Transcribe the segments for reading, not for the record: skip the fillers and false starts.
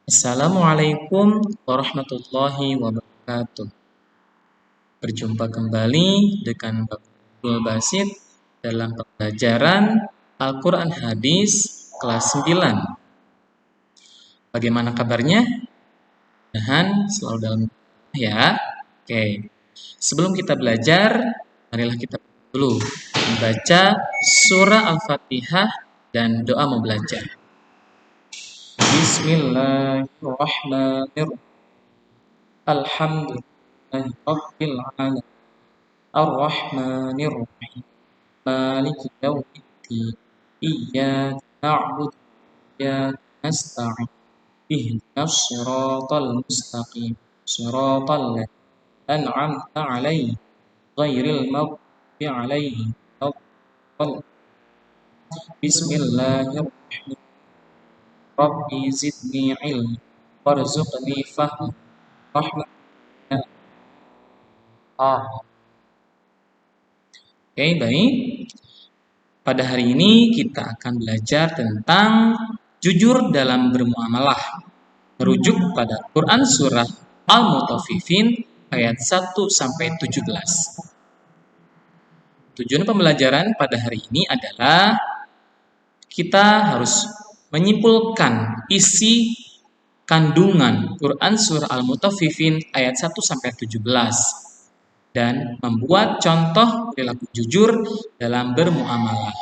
Assalamualaikum warahmatullahi wabarakatuh. Berjumpa kembali dengan Abdul Basit dalam pembelajaran Al-Quran Hadis kelas 9. Bagaimana kabarnya? Mudah-mudahan selalu dalam ya. Oke. Sebelum kita belajar, marilah kita dulu membaca surah Al-Fatihah dan doa membelajar. Bismillahirrahmanirrahim. Alhamdulillahi Rabbil Alamin. Ar-Rahmanir-Rahim. Maliki Yawmiddin. Iyyaka na'budu wa iyyaka nasta'in. Ihdinas siratal mustaqim. Siratal ladzina an'amta 'alaihim ghairil maghdubi 'alaihim waladdallin. Bismillahirrahmanirrahim. Rabbi zidni 'ilman warzuqni fahman. Rahman. Oke, baik. Pada hari ini kita akan belajar tentang jujur dalam bermuamalah. Merujuk pada Quran surah Al-Mutaffifin ayat 1 sampai 17. Tujuan pembelajaran pada hari ini adalah kita harus menyimpulkan isi kandungan Quran surah Al-Mutaffifin ayat 1 sampai 17. Dan membuat contoh perilaku jujur dalam bermuamalah.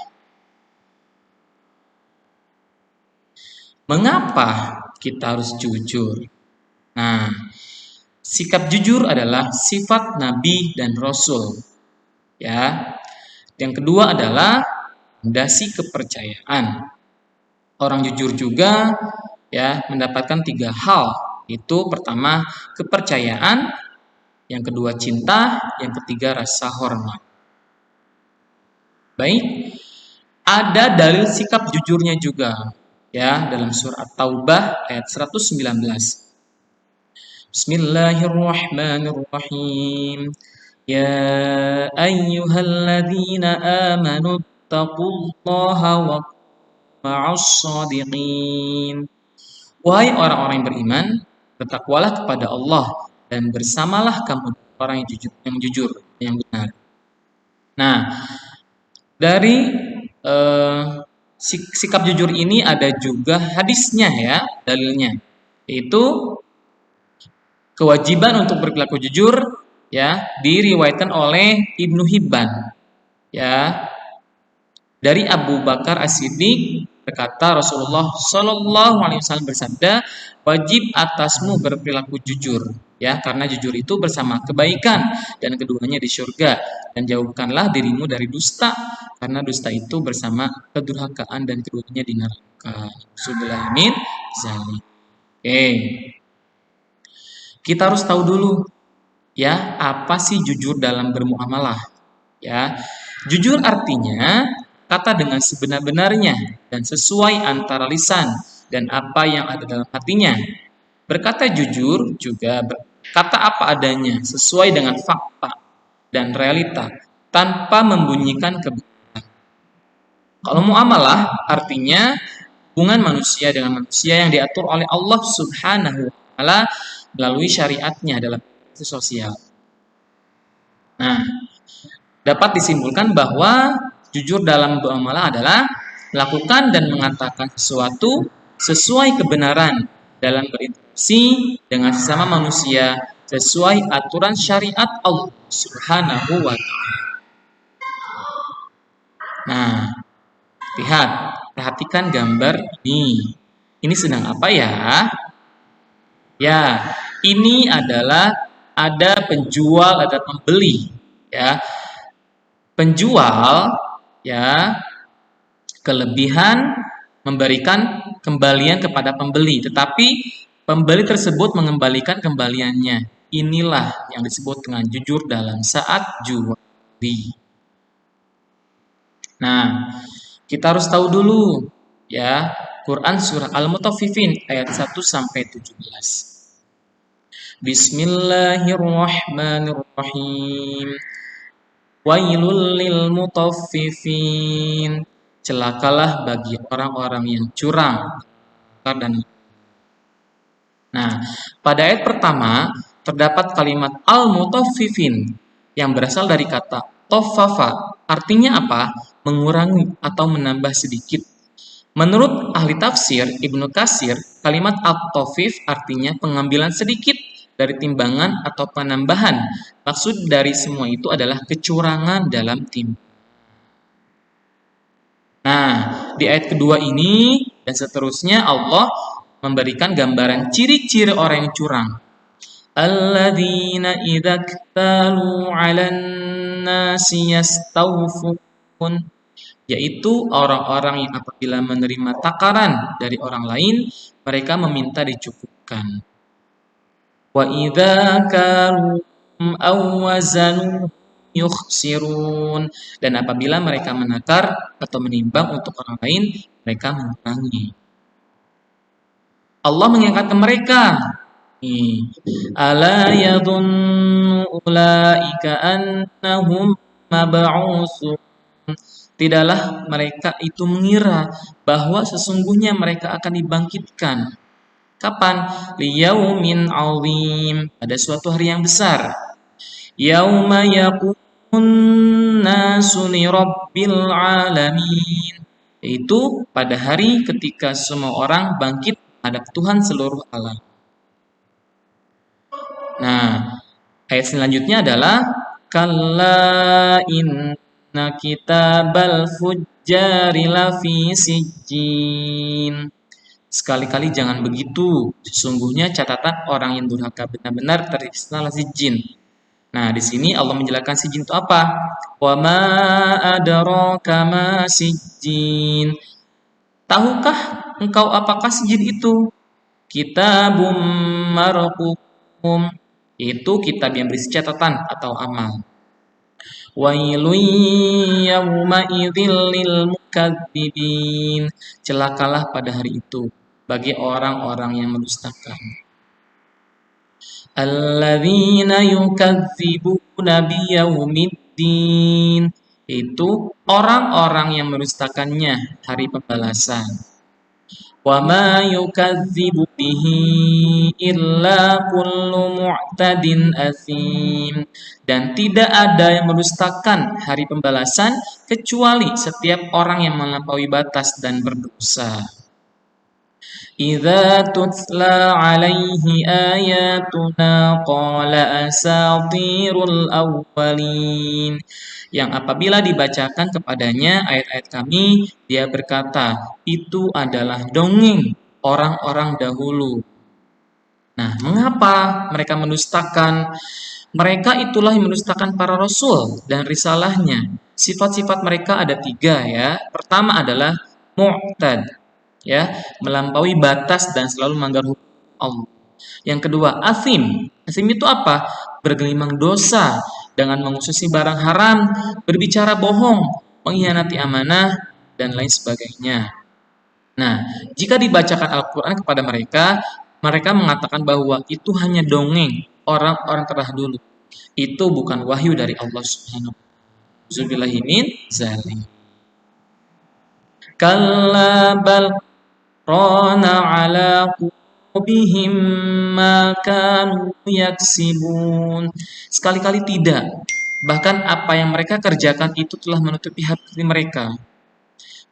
Mengapa kita harus jujur? Nah, sikap jujur adalah sifat Nabi dan Rasul. Ya. Yang kedua adalah fondasi kepercayaan. Orang jujur juga ya mendapatkan 3 hal. Itu pertama kepercayaan, yang kedua cinta, yang ketiga rasa hormat. Baik, ada dalil sikap jujurnya juga ya dalam surah Taubah ayat 119. Bismillahirrahmanirrahim. Ya ayyuhalladzina amanu taqullaha wa ma'as shadiqin. Wahai orang-orang yang beriman, bertakwalah kepada Allah dan bersamalah kamu orang yang jujur, yang benar. Nah, dari sikap jujur ini ada juga hadisnya ya, dalilnya. Yaitu kewajiban untuk berperilaku jujur ya, diriwayatkan oleh Ibnu Hibban. Ya. Dari Abu Bakar As-Siddiq berkata Rasulullah Shallallahu Alaihi Wasallam bersabda, wajib atasmu berperilaku jujur, ya karena jujur itu bersama kebaikan dan keduanya di surga, dan jauhkanlah dirimu dari dusta karena dusta itu bersama kedurhakaan dan keduanya di neraka. Subhanallahi zalim. Oke, kita harus tahu dulu ya apa sih jujur dalam bermuamalah. Ya, jujur artinya kata dengan sebenar-benarnya dan sesuai antara lisan dan apa yang ada dalam hatinya. Berkata jujur juga berkata apa adanya sesuai dengan fakta dan realita tanpa membunyikan kebenaran. Kalau muamalah artinya hubungan manusia dengan manusia yang diatur oleh Allah Subhanahu wa taala melalui syariatnya dalam sosial. Nah, dapat disimpulkan bahwa jujur dalam bermuamalah adalah melakukan dan mengatakan sesuatu sesuai kebenaran dalam berinteraksi dengan sesama manusia sesuai aturan syariat Allah Subhanahu wa taala. Nah, lihat, perhatikan gambar ini. Ini sedang apa ya? Ya, ini adalah ada penjual, ada pembeli, ya. Penjual ya kelebihan memberikan kembalian kepada pembeli, tetapi pembeli tersebut mengembalikan kembaliannya. Inilah yang disebut dengan jujur dalam saat jual beli. Nah, kita harus tahu dulu ya Quran surah Al-Mutaffifin ayat 1 sampai 17. Bismillahirrahmanirrahim. Wailul lil mutaffifin. Celakalah bagi orang-orang yang curang dan Nah, pada ayat pertama terdapat kalimat al-mutaffifin yang berasal dari kata toffafa. Artinya apa? Mengurangi atau menambah sedikit. Menurut ahli tafsir Ibnu Katsir, kalimat at-tafif artinya pengambilan sedikit dari timbangan atau penambahan. Maksud dari semua itu adalah kecurangan dalam timbangan. Nah, di ayat kedua ini dan seterusnya Allah memberikan gambaran ciri-ciri orang yang curang. Alladzina idza iktalu 'alan nasi yastawfun, yaitu orang-orang yang apabila menerima takaran dari orang lain, mereka meminta dicukupkan. Wa idza kaluhum aw wazanuhum yukhsirun, dan apabila mereka menakar atau menimbang untuk orang lain, mereka mengurangi. Allah mengingatkan mereka. Ala yadhunnu ulaika annahum mab'utsun. Tidaklah mereka itu mengira bahwa sesungguhnya mereka akan dibangkitkan. Kapan? Liyaumin 'azim, pada suatu hari yang besar. Yauma yaqumun nasu lirabbil alamin, yaitu pada hari ketika semua orang bangkit menghadap Tuhan seluruh alam. Nah, ayat selanjutnya adalah kalla inna kitabal fujjari lafi sijjin. Sekali-kali jangan begitu. Sesungguhnya catatan orang yang durhaka benar-benar tertulis dalam sijjin. Nah, di sini Allah menjelaskan sijjin itu apa? Wa ma adraka ma sijjin. Tahukah engkau apakah sijjin itu? Kitabum marqum, itu kitab yang berisi catatan atau amal. Wailun yawma idzil lil mukadzibin, celakalah pada hari itu bagi orang-orang yang mendustakan. Alladzina yukadzibuna biyaumiddin, itu orang-orang yang mendustakannya hari pembalasan. Wa ma yukadzibu bihi illa kullu mu'tadin asim, dan tidak ada yang mendustakan hari pembalasan kecuali setiap orang yang melampaui batas dan berdosa. Idza tutla alaihi ayatuna qala asatirul awwalin, yang apabila dibacakan kepadanya ayat-ayat kami, dia berkata, itu adalah dongeng orang-orang dahulu. Nah, mengapa mereka mendustakan? Mereka itulah yang mendustakan para rasul dan risalahnya. Sifat-sifat mereka ada 3 ya. Pertama adalah mu'tad, ya, melampaui batas dan selalu melanggar hukum Allah. Yang kedua, asim. Asim itu apa? Bergelimang dosa dengan mengkonsumsi barang haram, berbicara bohong, mengkhianati amanah, dan lain sebagainya. Nah, jika dibacakan Al-Quran kepada mereka, mereka mengatakan bahwa itu hanya dongeng orang-orang terdahulu. Itu bukan wahyu dari Allah Subhanahu wa ta'ala. Kalla bal rana ala qulubihim ma kanu yaksibun. Sekali-kali tidak. Bahkan apa yang mereka kerjakan itu telah menutupi hati mereka.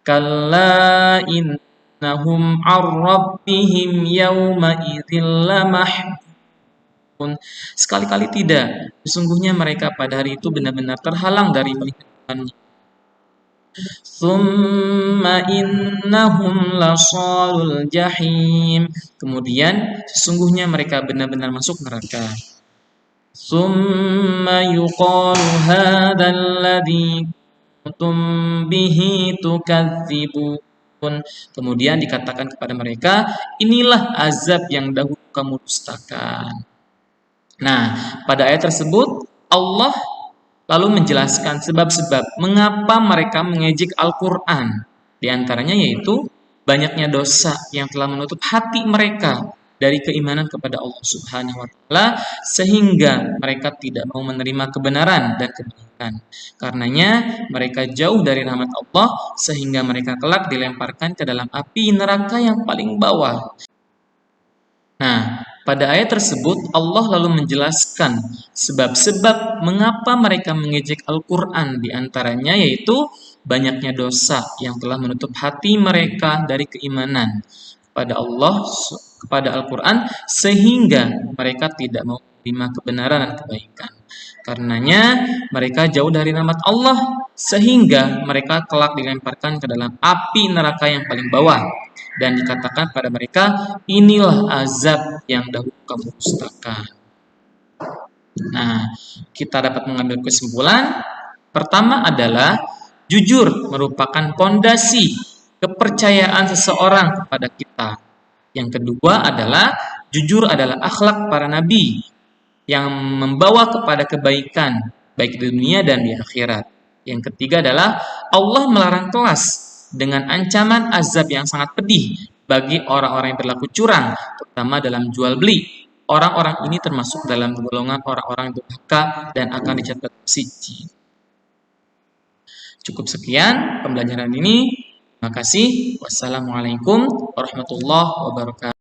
Kalla innahum ar-rabbihim yawma idzil lamahjubun. Sekali-kali tidak. Sesungguhnya mereka pada hari itu benar-benar terhalang dari melihat Tuhannya. Tsumma innahum lasalul jahim. Kemudian sesungguhnya mereka benar-benar masuk neraka. Tsumma yuqalu hadzal ladzi kuntum bihi tukadzibun. Kemudian dikatakan kepada mereka, inilah azab yang dahulu kamu dustakan. Nah, pada ayat tersebut Allah lalu menjelaskan sebab-sebab mengapa mereka mengejek Al-Quran. Di antaranya yaitu banyaknya dosa yang telah menutup hati mereka dari keimanan kepada Allah Subhanahu wa ta'ala, sehingga mereka tidak mau menerima kebenaran dan kebaikan. Karenanya mereka jauh dari rahmat Allah, sehingga mereka kelak dilemparkan ke dalam api neraka yang paling bawah. Nah, Pada ayat tersebut Allah lalu menjelaskan sebab-sebab mengapa mereka mengejek Al-Quran, di antaranya yaitu banyaknya dosa yang telah menutup hati mereka dari keimanan kepada Allah, kepada Al-Quran, sehingga mereka tidak mau menerima kebenaran dan kebaikan. Karenanya mereka jauh dari rahmat Allah, sehingga mereka kelak dilemparkan ke dalam api neraka yang paling bawah, dan dikatakan pada mereka, inilah azab yang dahulu kamu dustakan. Nah, kita dapat mengambil kesimpulan. Pertama adalah jujur merupakan pondasi kepercayaan seseorang kepada kita. Yang kedua adalah jujur adalah akhlak para nabi yang membawa kepada kebaikan baik di dunia dan di akhirat. Yang ketiga adalah Allah melarang kelas dengan ancaman azab yang sangat pedih bagi orang-orang yang berlaku curang, terutama dalam jual beli. Orang-orang ini termasuk dalam golongan orang-orang durhaka dan akan dicatat siji. Cukup sekian pembelajaran ini. Terima kasih. Wassalamualaikum warahmatullahi wabarakatuh.